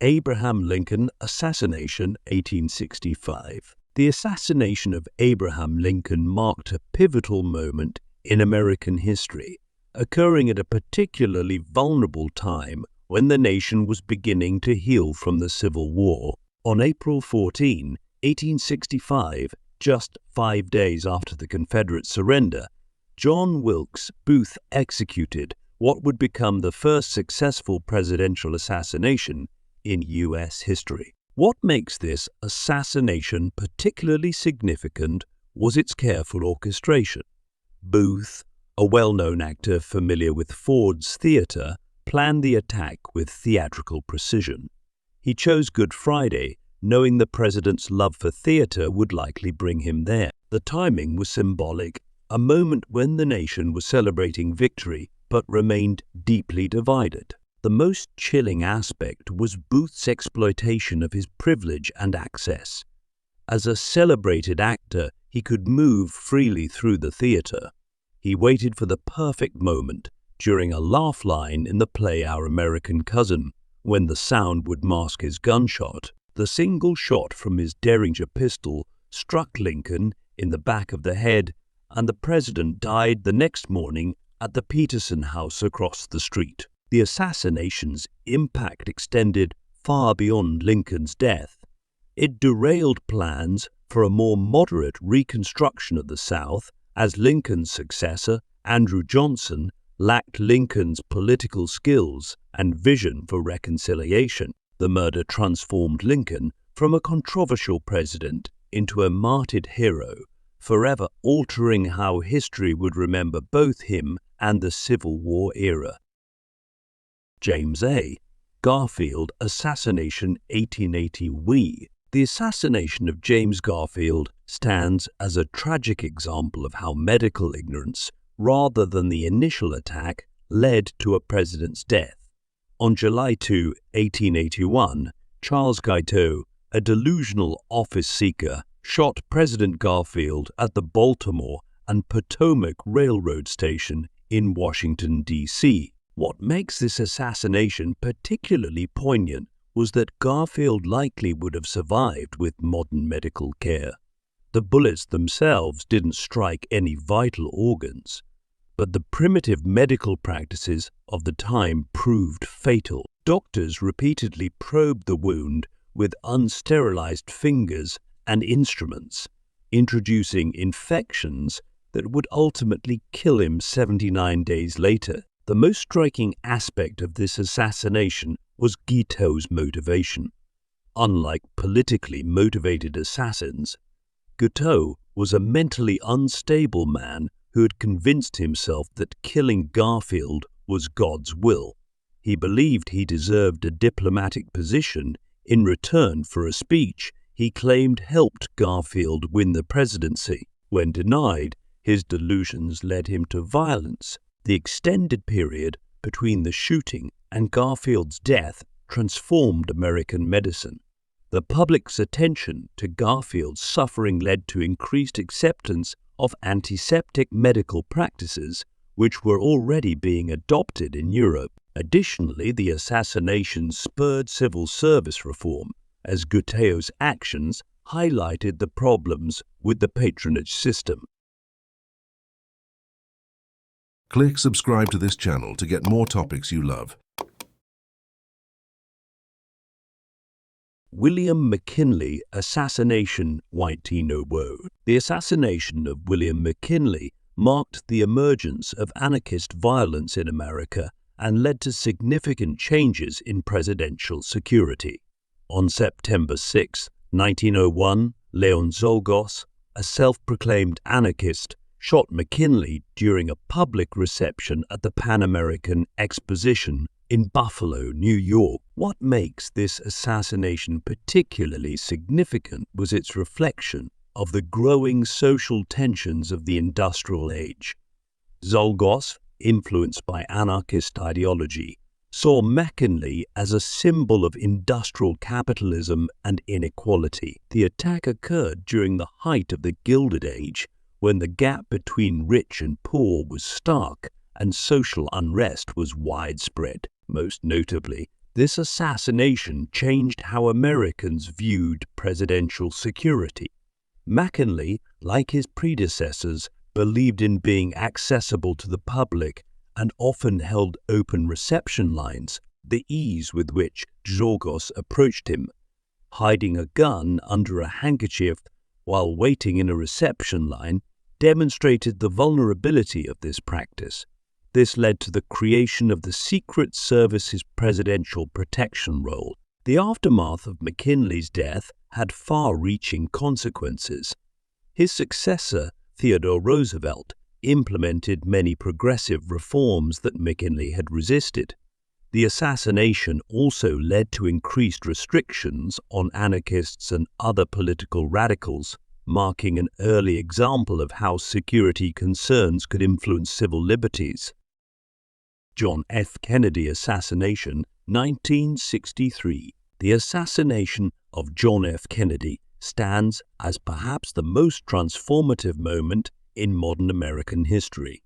Abraham Lincoln Assassination 1865. The assassination of Abraham Lincoln marked a pivotal moment in American history, occurring at a particularly vulnerable time when the nation was beginning to heal from the Civil War. On April 14, 1865, just 5 days after the Confederate surrender, John Wilkes Booth executed what would become the first successful presidential assassination in U.S. history. What makes this assassination particularly significant was its careful orchestration. Booth, a well-known actor familiar with Ford's theater, planned the attack with theatrical precision. He chose Good Friday, knowing the president's love for theater would likely bring him there. The timing was symbolic, a moment when the nation was celebrating victory but remained deeply divided. The most chilling aspect was Booth's exploitation of his privilege and access. As a celebrated actor, he could move freely through the theater. He waited for the perfect moment during a laugh line in the play Our American Cousin, when the sound would mask his gunshot. The single shot from his Derringer pistol struck Lincoln in the back of the head, and the president died the next morning at the Peterson house across the street. The assassination's impact extended far beyond Lincoln's death. It derailed plans for a more moderate reconstruction of the South, as Lincoln's successor, Andrew Johnson, lacked Lincoln's political skills and vision for reconciliation. The murder transformed Lincoln from a controversial president into a martyred hero, forever altering how history would remember both him and the Civil War era. James A. Garfield Assassination 1880. The assassination of James Garfield stands as a tragic example of how medical ignorance, rather than the initial attack, led to a president's death. On July 2, 1881, Charles Guiteau, a delusional office seeker, shot President Garfield at the Baltimore and Potomac Railroad Station in Washington, D.C. What makes this assassination particularly poignant was that Garfield likely would have survived with modern medical care. The bullets themselves didn't strike any vital organs, but the primitive medical practices of the time proved fatal. Doctors repeatedly probed the wound with unsterilized fingers and instruments, introducing infections that would ultimately kill him 79 days later. The most striking aspect of this assassination was Guiteau's motivation. Unlike politically motivated assassins, Guiteau was a mentally unstable man who had convinced himself that killing Garfield was God's will. He believed he deserved a diplomatic position in return for a speech he claimed helped Garfield win the presidency. When denied, his delusions led him to violence. The extended period between the shooting and Garfield's death transformed American medicine. The public's attention to Garfield's suffering led to increased acceptance of antiseptic medical practices, which were already being adopted in Europe. Additionally, the assassination spurred civil service reform, as Guiteau's actions highlighted the problems with the patronage system. Click subscribe to this channel to get more topics you love. William McKinley Assassination 1800. The assassination of William McKinley marked the emergence of anarchist violence in America and led to significant changes in presidential security. On September 6, 1901, Leon Czolgosz, a self-proclaimed anarchist, shot McKinley during a public reception at the Pan American Exposition in Buffalo, New York. What makes this assassination particularly significant was its reflection of the growing social tensions of the industrial age. Czolgosz, influenced by anarchist ideology, saw McKinley as a symbol of industrial capitalism and inequality. The attack occurred during the height of the Gilded Age, when the gap between rich and poor was stark and social unrest was widespread. Most notably, This assassination changed how Americans viewed presidential security. McKinley, like his predecessors, believed in being accessible to the public and often held open reception lines. The ease with which Georgos approached him, hiding a gun under a handkerchief while waiting in a reception line, demonstrated the vulnerability of this practice. This led to the creation of the Secret Service's Presidential Protection Role. The aftermath of McKinley's death had far-reaching consequences. His successor, Theodore Roosevelt, implemented many progressive reforms that McKinley had resisted. The assassination also led to increased restrictions on anarchists and other political radicals, marking an early example of how security concerns could influence civil liberties. John F. Kennedy assassination, 1963. The assassination of John F. Kennedy stands as perhaps the most transformative moment in modern American history.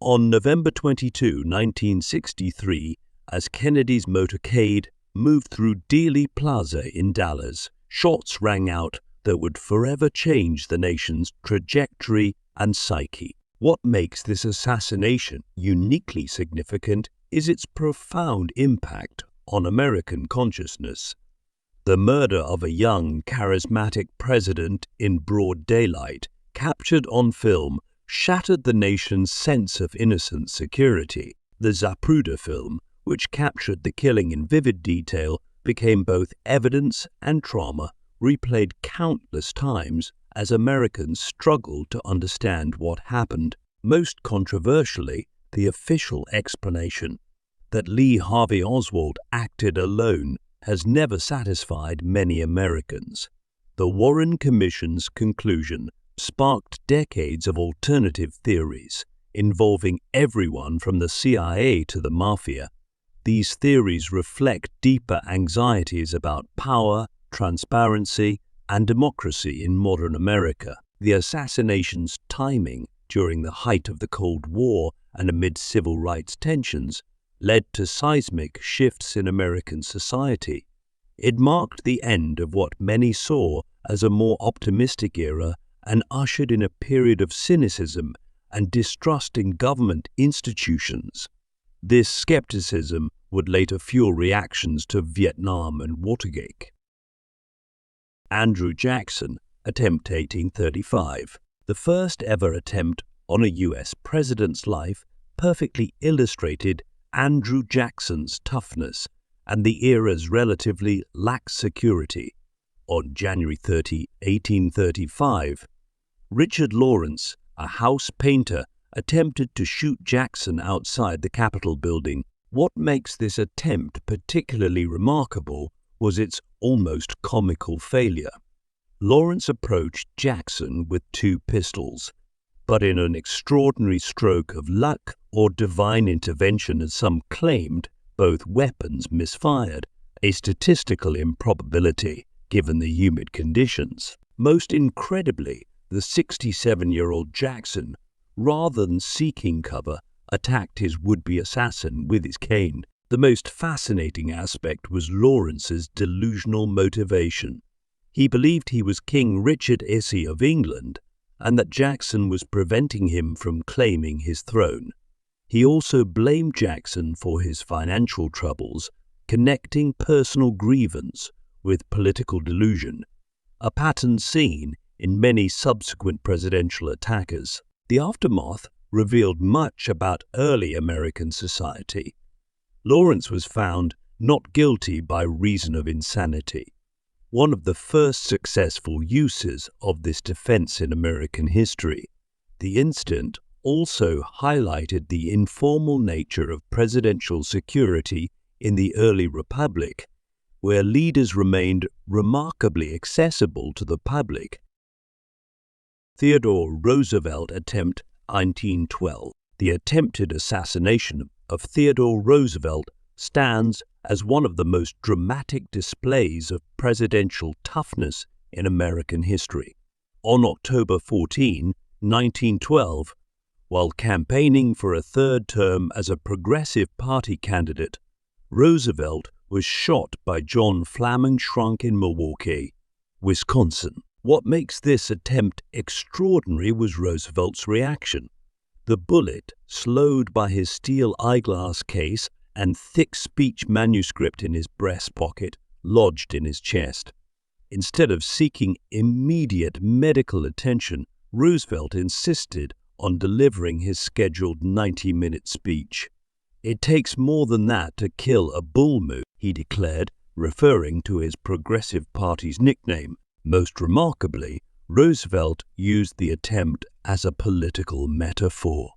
On November 22, 1963, as Kennedy's motorcade moved through Dealey Plaza in Dallas, shots rang out that would forever change the nation's trajectory and psyche. What makes this assassination uniquely significant is its profound impact on American consciousness. The murder of a young, charismatic president in broad daylight, captured on film, shattered the nation's sense of innocent security. The Zapruder film, which captured the killing in vivid detail, became both evidence and trauma, replayed countless times as Americans struggled to understand what happened. Most controversially, the official explanation that Lee Harvey Oswald acted alone has never satisfied many Americans. The Warren Commission's conclusion sparked decades of alternative theories, involving everyone from the CIA to the Mafia. These theories reflect deeper anxieties about power, transparency, and democracy in modern America. The assassination's timing, during the height of the Cold War and amid civil rights tensions, led to seismic shifts in American society. It marked the end of what many saw as a more optimistic era and ushered in a period of cynicism and distrust in government institutions. This skepticism would later fuel reactions to Vietnam and Watergate. Andrew Jackson, attempt 1835. The first ever attempt on a U.S. president's life perfectly illustrated Andrew Jackson's toughness and the era's relatively lax security. On January 30, 1835, Richard Lawrence, a house painter, attempted to shoot Jackson outside the Capitol building. What makes this attempt particularly remarkable was its almost comical failure. Lawrence approached Jackson with 2 pistols, but in an extraordinary stroke of luck or divine intervention, as some claimed, both weapons misfired, a statistical improbability given the humid conditions. Most incredibly, the 67-year-old Jackson, rather than seeking cover, attacked his would-be assassin with his cane. The most fascinating aspect was Lawrence's delusional motivation. He believed he was King Richard Issy of England and that Jackson was preventing him from claiming his throne. He also blamed Jackson for his financial troubles, connecting personal grievance with political delusion, a pattern seen in many subsequent presidential attackers. The aftermath revealed much about early American society. Lawrence was found not guilty by reason of insanity, one of the first successful uses of this defense in American history. The incident also highlighted the informal nature of presidential security in the early republic, where leaders remained remarkably accessible to the public. Theodore Roosevelt attempt 1912. The attempted assassination of Theodore Roosevelt stands as one of the most dramatic displays of presidential toughness in American history. On October 14, 1912, while campaigning for a third term as a Progressive Party candidate, Roosevelt was shot by John Flaming Shrunk in Milwaukee, Wisconsin. What makes this attempt extraordinary was Roosevelt's reaction. The bullet, slowed by his steel eyeglass case and thick speech manuscript in his breast pocket, lodged in his chest. Instead of seeking immediate medical attention, Roosevelt insisted on delivering his scheduled 90-minute speech. "It takes more than that to kill a bull moose," he declared, referring to his Progressive Party's nickname. Most remarkably, Roosevelt used the attempt as a political metaphor.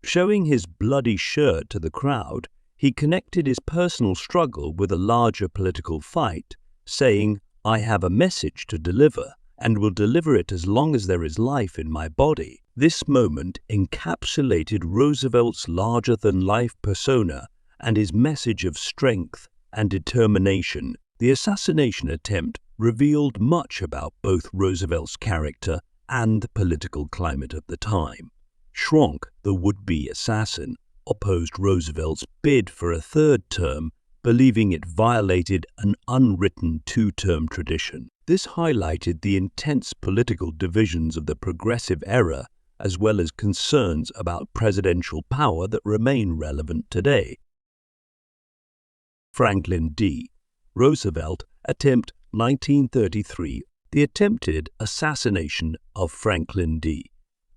Showing his bloody shirt to the crowd, he connected his personal struggle with a larger political fight, saying, "I have a message to deliver, and will deliver it as long as there is life in my body." This moment encapsulated Roosevelt's larger-than-life persona and his message of strength and determination. The assassination attempt revealed much about both Roosevelt's character and the political climate of the time. Schronk, the would-be assassin, opposed Roosevelt's bid for a third term, believing it violated an unwritten two-term tradition. This highlighted the intense political divisions of the Progressive era, as well as concerns about presidential power that remain relevant today. Franklin D. Roosevelt attempt 1933. The attempted assassination of Franklin D.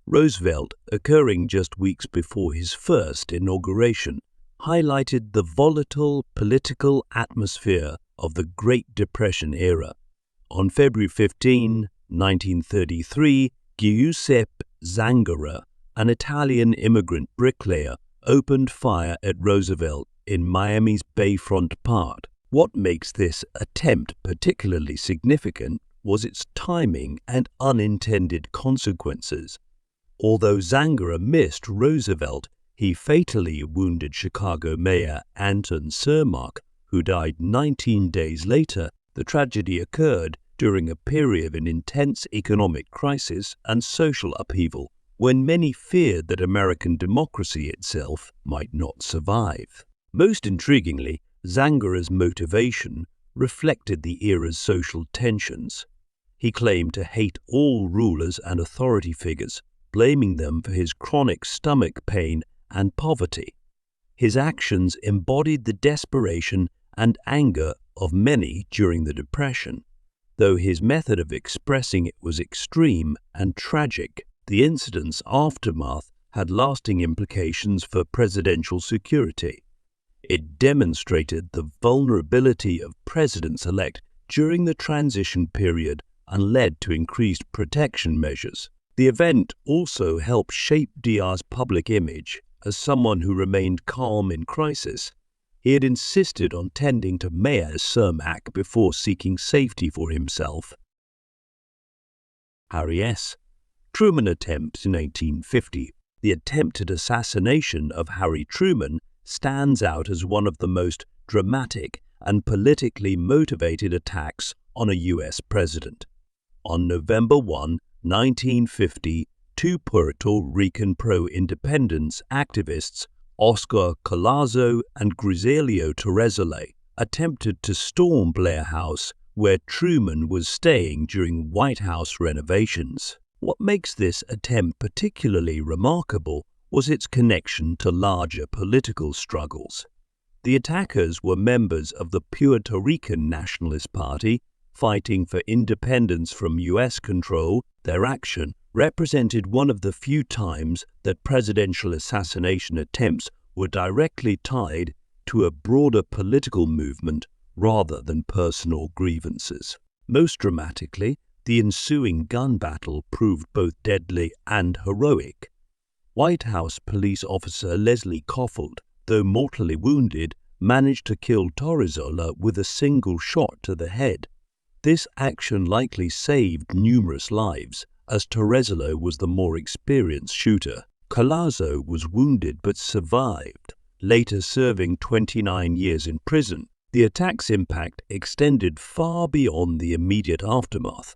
Roosevelt, occurring just weeks before his first inauguration, highlighted the volatile political atmosphere of the Great Depression era. On February 15, 1933, Giuseppe Zangara, an Italian immigrant bricklayer, opened fire at Roosevelt in Miami's Bayfront part. What makes this attempt particularly significant was its timing and unintended consequences. Although Zangara missed Roosevelt, he fatally wounded Chicago Mayor Anton Cermak, who died 19 days later. The tragedy occurred during a period of an intense economic crisis and social upheaval, when many feared that American democracy itself might not survive. Most intriguingly, Zangara's motivation reflected the era's social tensions. He claimed to hate all rulers and authority figures, blaming them for his chronic stomach pain and poverty. His actions embodied the desperation and anger of many during the Depression. Though his method of expressing it was extreme and tragic, the incident's aftermath had lasting implications for presidential security. It demonstrated the vulnerability of presidents-elect during the transition period and led to increased protection measures. The event also helped shape DR's public image as someone who remained calm in crisis. He had insisted on tending to Mayor Cermak before seeking safety for himself. Harry S. Truman attempt in 1850. The attempted assassination of Harry Truman stands out as one of the most dramatic and politically motivated attacks on a U.S. president. On November 1, 1950, two Puerto Rican pro-independence activists, Oscar Collazo and Griselio Torreselay, attempted to storm Blair House, where Truman was staying during White House renovations. What makes this attempt particularly remarkable was its connection to larger political struggles. The attackers were members of the Puerto Rican Nationalist Party, fighting for independence from U.S. control. Their action represented one of the few times that presidential assassination attempts were directly tied to a broader political movement rather than personal grievances. Most dramatically, the ensuing gun battle proved both deadly and heroic. White House police officer Leslie Coffeld, though mortally wounded, managed to kill Torreselay with a single shot to the head. This action likely saved numerous lives, as Torreselay was the more experienced shooter. Collazo was wounded but survived, later serving 29 years in prison. The attack's impact extended far beyond the immediate aftermath.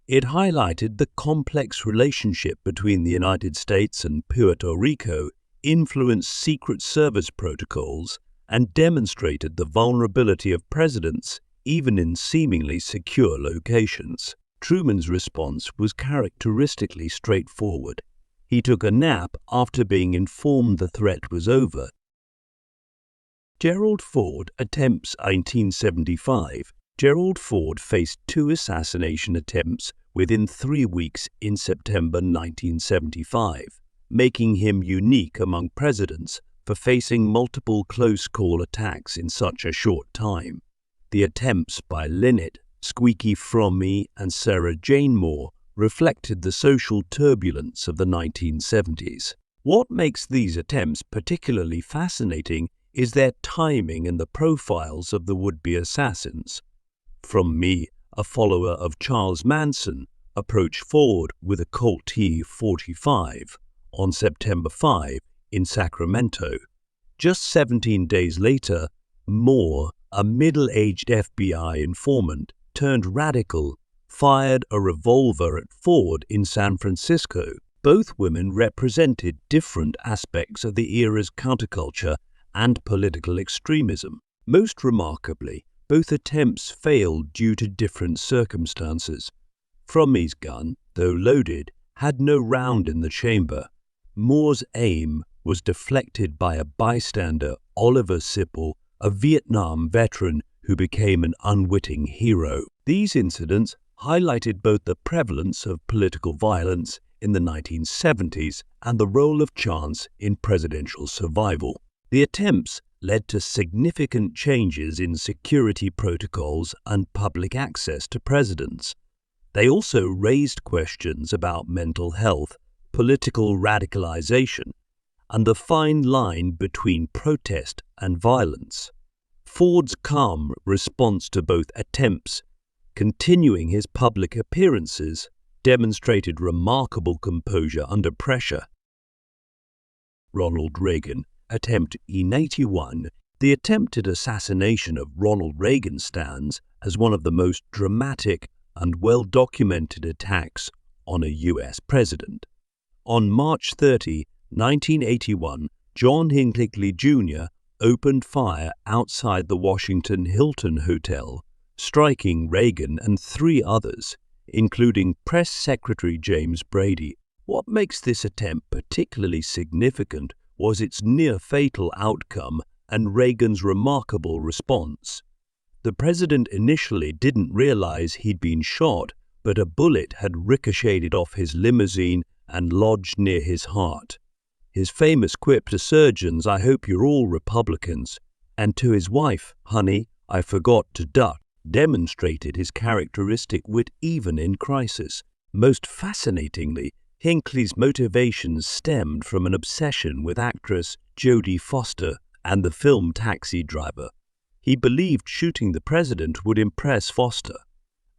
It highlighted the complex relationship between the United States and Puerto Rico, influenced Secret Service protocols, and demonstrated the vulnerability of presidents even in seemingly secure locations. Truman's response was characteristically straightforward. He took a nap after being informed the threat was over. Gerald Ford attempts 1975. Gerald Ford faced 2 assassination attempts within 3 weeks in September 1975, making him unique among presidents for facing multiple close-call attacks in such a short time. The attempts by Lynette, Squeaky Fromme, and Sarah Jane Moore reflected the social turbulence of the 1970s. What makes these attempts particularly fascinating is their timing and the profiles of the would-be assassins. Fromme, a follower of Charles Manson, approached Ford with a Colt T-45 on September 5 in Sacramento. Just 17 days later, Moore, a middle-aged FBI informant turned radical, fired a revolver at Ford in San Francisco. Both women represented different aspects of the era's counterculture and political extremism. Most remarkably, both attempts failed due to different circumstances. Fromme's gun, though loaded, had no round in the chamber. Moore's aim was deflected by a bystander, Oliver Sipple, a Vietnam veteran who became an unwitting hero. These incidents highlighted both the prevalence of political violence in the 1970s and the role of chance in presidential survival. The attempts led to significant changes in security protocols and public access to presidents. They also raised questions about mental health, political radicalization, and the fine line between protest and violence. Ford's calm response to both attempts, continuing his public appearances, demonstrated remarkable composure under pressure. Ronald Reagan, attempt in 1981. The attempted assassination of Ronald Reagan stands as one of the most dramatic and well-documented attacks on a U.S. president. On March 30, 1981, John Hinckley Jr. opened fire outside the Washington Hilton Hotel, striking Reagan and 3 others, including Press Secretary James Brady. What makes this attempt particularly significant was its near-fatal outcome and Reagan's remarkable response. The president initially didn't realize he'd been shot, but a bullet had ricocheted off his limousine and lodged near his heart. His famous quip to surgeons, "I hope you're all Republicans," and to his wife, "Honey, I forgot to duck," demonstrated his characteristic wit even in crisis. Most fascinatingly, Hinckley's motivations stemmed from an obsession with actress Jodie Foster and the film Taxi Driver. He believed shooting the president would impress Foster,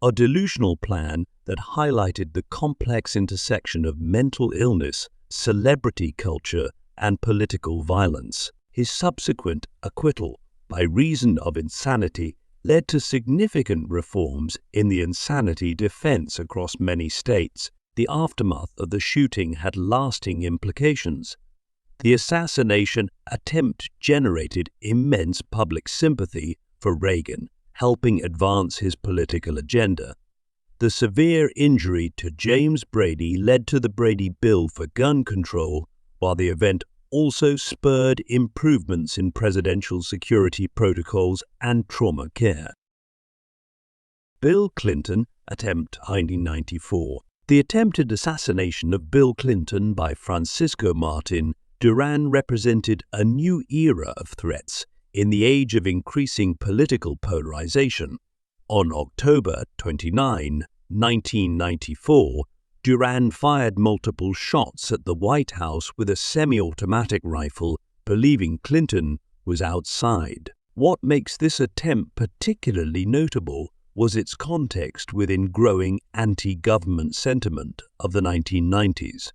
a delusional plan that highlighted the complex intersection of mental illness, celebrity culture, and political violence. His subsequent acquittal by reason of insanity led to significant reforms in the insanity defense across many states. The aftermath of the shooting had lasting implications. The assassination attempt generated immense public sympathy for Reagan, helping advance his political agenda. The severe injury to James Brady led to the Brady Bill for gun control, while the event also spurred improvements in presidential security protocols and trauma care. Bill Clinton, attempt 1994. The attempted assassination of Bill Clinton by Francisco Martin Duran represented a new era of threats in the age of increasing political polarization. On October 29, 1994, Duran fired multiple shots at the White House with a semi-automatic rifle, believing Clinton was outside. What makes this attempt particularly notable was its context within growing anti-government sentiment of the 1990s.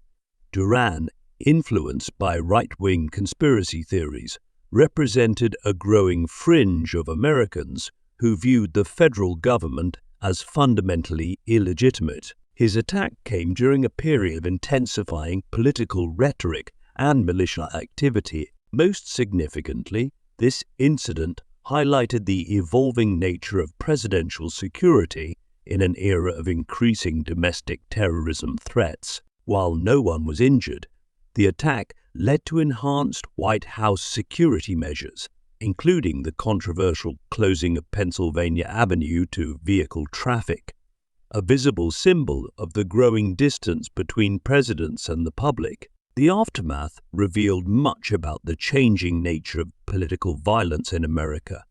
Duran, influenced by right-wing conspiracy theories, represented a growing fringe of Americans who viewed the federal government as fundamentally illegitimate. His attack came during a period of intensifying political rhetoric and militia activity. Most significantly, This incident highlighted the evolving nature of presidential security in an era of increasing domestic terrorism threats. While no one was injured, the attack led to enhanced White House security measures, including the controversial closing of Pennsylvania Avenue to vehicle traffic, a visible symbol of the growing distance between presidents and the public. The aftermath revealed much about the changing nature of political violence in America.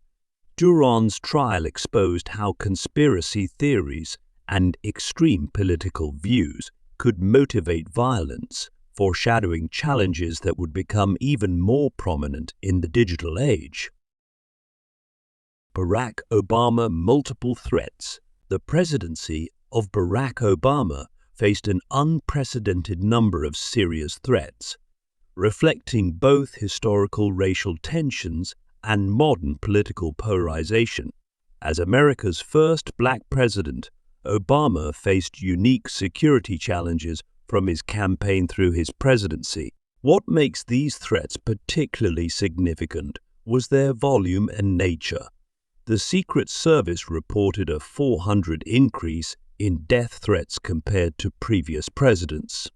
Durand's trial exposed how conspiracy theories and extreme political views could motivate violence, foreshadowing challenges that would become even more prominent in the digital age. Barack Obama multiple threats. The presidency of Barack Obama faced an unprecedented number of serious threats, reflecting both historical racial tensions and modern political polarization. As America's first black president, Obama faced unique security challenges from his campaign through his presidency. What makes these threats particularly significant was their volume and nature. The Secret Service reported a 400 increase in death threats compared to previous presidents.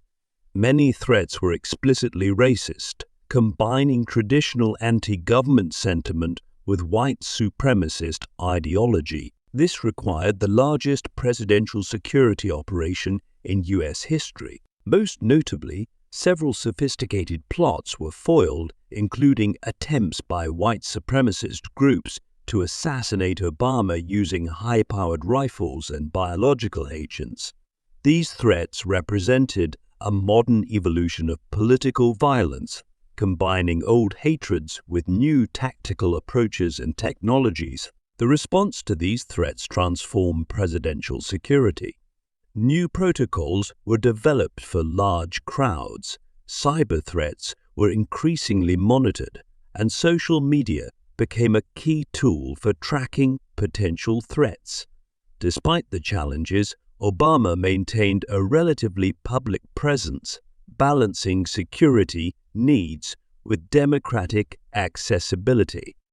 Many threats were explicitly racist, combining traditional anti-government sentiment with white supremacist ideology. This required the largest presidential security operation in U.S. history. Most notably, several sophisticated plots were foiled, including attempts by white supremacist groups to assassinate Obama using high-powered rifles and biological agents. These threats represented a modern evolution of political violence, combining old hatreds with new tactical approaches and technologies. The response to these threats transformed presidential security. New protocols were developed for large crowds, cyber threats were increasingly monitored, and social media became a key tool for tracking potential threats. Despite the challenges, Obama maintained a relatively public presence, balancing security needs with democratic accessibility.